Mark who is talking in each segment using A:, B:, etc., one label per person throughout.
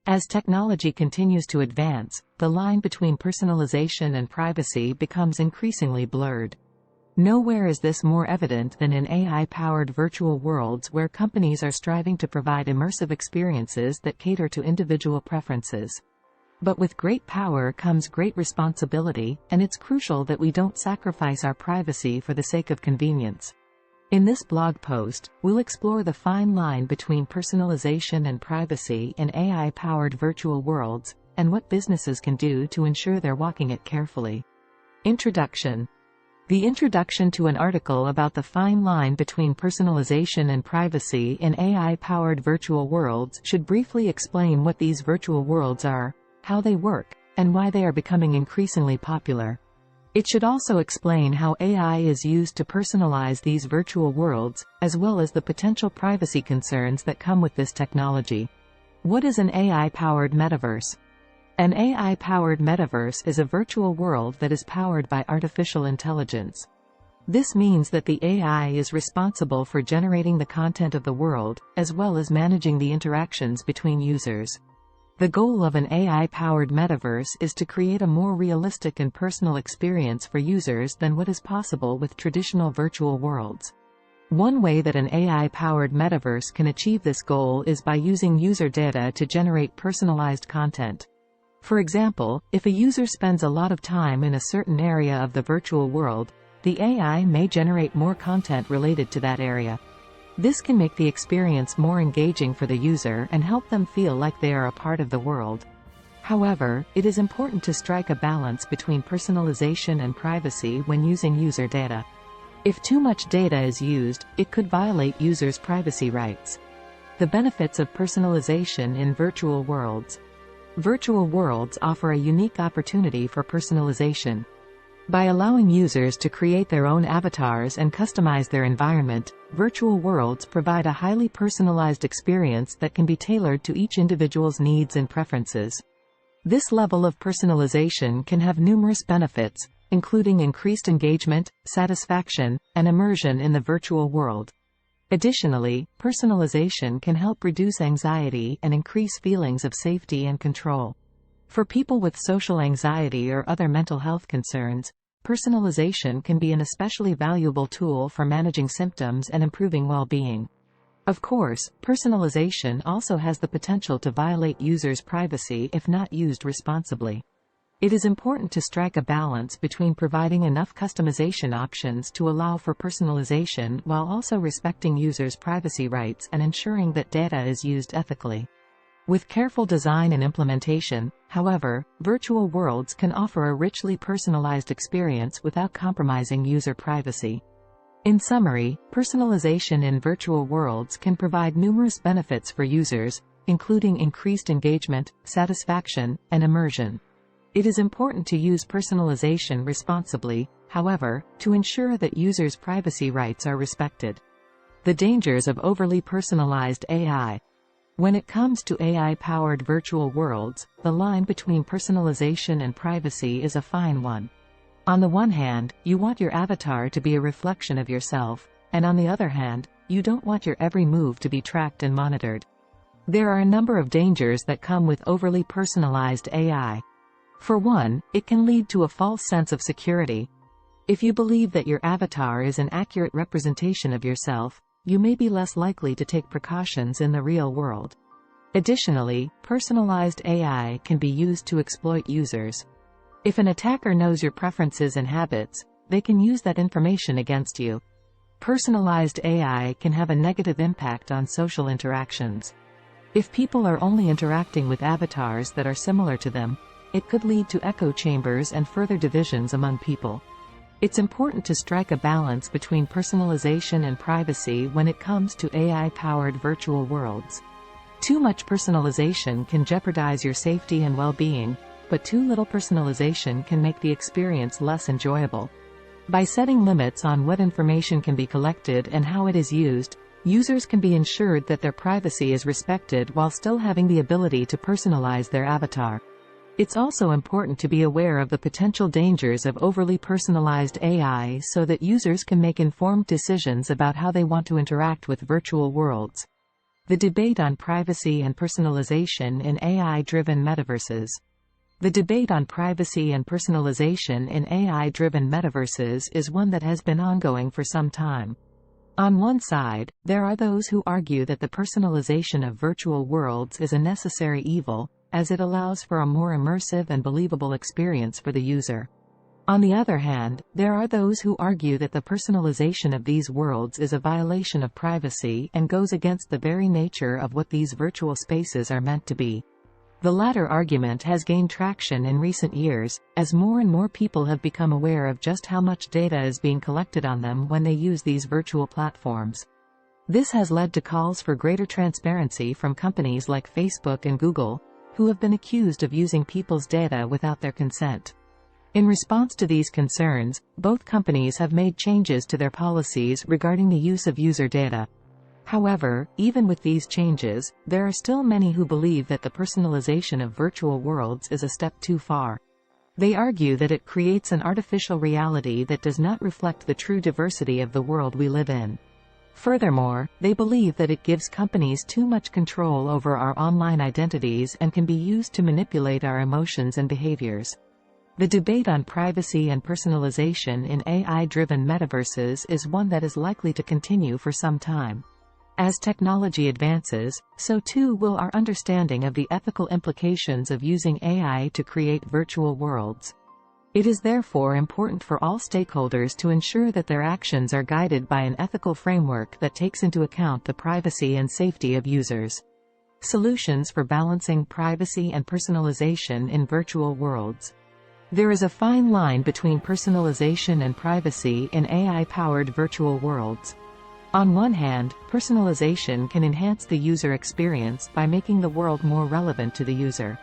A: As technology continues to advance, the line between personalization and privacy becomes increasingly blurred. Nowhere is this more evident than in AI-powered virtual worlds where companies are striving to provide immersive experiences that cater to individual preferences. But with great power comes great responsibility, and it's crucial that we don't sacrifice our privacy for the sake of convenience. In this blog post, we'll explore the fine line between personalization and privacy in AI-powered virtual worlds, and what businesses can do to ensure they're walking it carefully. Introduction. The introduction to an article about the fine line between personalization and privacy in AI-powered virtual worlds should briefly explain what these virtual worlds are, how they work, and why they are becoming increasingly popular. It should also explain how AI is used to personalize these virtual worlds, as well as the potential privacy concerns that come with this technology. What is an AI-powered metaverse? An AI-powered metaverse is a virtual world that is powered by artificial intelligence. This means that the AI is responsible for generating the content of the world, as well as managing the interactions between users. The goal of an AI-powered metaverse is to create a more realistic and personal experience for users than what is possible with traditional virtual worlds. One way that an AI-powered metaverse can achieve this goal is by using user data to generate personalized content. For example, if a user spends a lot of time in a certain area of the virtual world, the AI may generate more content related to that area. This can make the experience more engaging for the user and help them feel like they are a part of the world. However, it is important to strike a balance between personalization and privacy when using user data. If too much data is used, it could violate users' privacy rights. The benefits of personalization in virtual worlds. Virtual worlds offer a unique opportunity for personalization. By allowing users to create their own avatars and customize their environment, virtual worlds provide a highly personalized experience that can be tailored to each individual's needs and preferences. This level of personalization can have numerous benefits, including increased engagement, satisfaction, and immersion in the virtual world. Additionally, personalization can help reduce anxiety and increase feelings of safety and control. For people with social anxiety or other mental health concerns, personalization can be an especially valuable tool for managing symptoms and improving well-being. Of course, personalization also has the potential to violate users' privacy if not used responsibly. It is important to strike a balance between providing enough customization options to allow for personalization while also respecting users' privacy rights and ensuring that data is used ethically. With careful design and implementation, however, virtual worlds can offer a richly personalized experience without compromising user privacy. In summary, personalization in virtual worlds can provide numerous benefits for users, including increased engagement, satisfaction, and immersion. It is important to use personalization responsibly, however, to ensure that users' privacy rights are respected. The dangers of overly personalized AI. When it comes to AI-powered virtual worlds, the line between personalization and privacy is a fine one. On the one hand, you want your avatar to be a reflection of yourself, and on the other hand, you don't want your every move to be tracked and monitored. There are a number of dangers that come with overly personalized AI. For one, it can lead to a false sense of security. If you believe that your avatar is an accurate representation of yourself, you may be less likely to take precautions in the real world. Additionally, personalized AI can be used to exploit users. If an attacker knows your preferences and habits, they can use that information against you. Personalized AI can have a negative impact on social interactions. If people are only interacting with avatars that are similar to them, it could lead to echo chambers and further divisions among people. It's important to strike a balance between personalization and privacy when it comes to AI-powered virtual worlds. Too much personalization can jeopardize your safety and well-being, but too little personalization can make the experience less enjoyable. By setting limits on what information can be collected and how it is used, users can be ensured that their privacy is respected while still having the ability to personalize their avatar. It's also important to be aware of the potential dangers of overly personalized AI so that users can make informed decisions about how they want to interact with virtual worlds. The debate on privacy and personalization in AI-driven metaverses. The debate on privacy and personalization in AI-driven metaverses is one that has been ongoing for some time. On one side, there are those who argue that the personalization of virtual worlds is a necessary evil, as it allows for a more immersive and believable experience for the user. On the other hand, there are those who argue that the personalization of these worlds is a violation of privacy and goes against the very nature of what these virtual spaces are meant to be. The latter argument has gained traction in recent years, as more and more people have become aware of just how much data is being collected on them when they use these virtual platforms. This has led to calls for greater transparency from companies like Facebook and Google, who have been accused of using people's data without their consent. In response to these concerns, both companies have made changes to their policies regarding the use of user data. However, even with these changes, there are still many who believe that the personalization of virtual worlds is a step too far. They argue that it creates an artificial reality that does not reflect the true diversity of the world we live in. Furthermore, they believe that it gives companies too much control over our online identities and can be used to manipulate our emotions and behaviors. The debate on privacy and personalization in AI-driven metaverses is one that is likely to continue for some time. As technology advances, so too will our understanding of the ethical implications of using AI to create virtual worlds. It is therefore important for all stakeholders to ensure that their actions are guided by an ethical framework that takes into account the privacy and safety of users. Solutions for balancing privacy and personalization in virtual worlds. There is a fine line between personalization and privacy in AI-powered virtual worlds. On one hand, personalization can enhance the user experience by making the world more relevant to the user.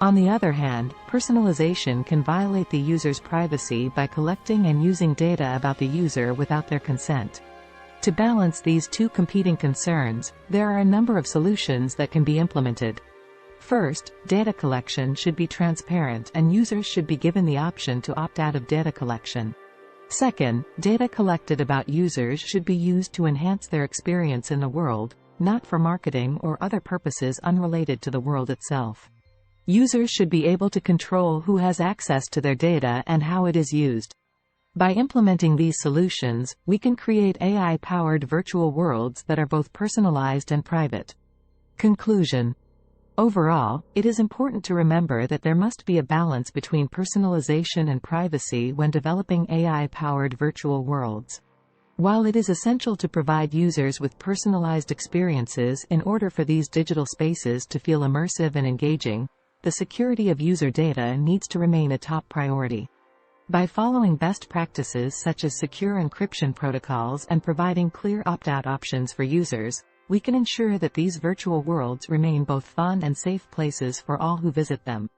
A: On the other hand, personalization can violate the user's privacy by collecting and using data about the user without their consent. To balance these two competing concerns, there are a number of solutions that can be implemented. First, data collection should be transparent and users should be given the option to opt out of data collection. Second, data collected about users should be used to enhance their experience in the world, not for marketing or other purposes unrelated to the world itself. Users should be able to control who has access to their data and how it is used. By implementing these solutions, we can create AI-powered virtual worlds that are both personalized and private. Conclusion. Overall, it is important to remember that there must be a balance between personalization and privacy when developing AI-powered virtual worlds. While it is essential to provide users with personalized experiences in order for these digital spaces to feel immersive and engaging, the security of user data needs to remain a top priority. By following best practices such as secure encryption protocols and providing clear opt-out options for users, we can ensure that these virtual worlds remain both fun and safe places for all who visit them.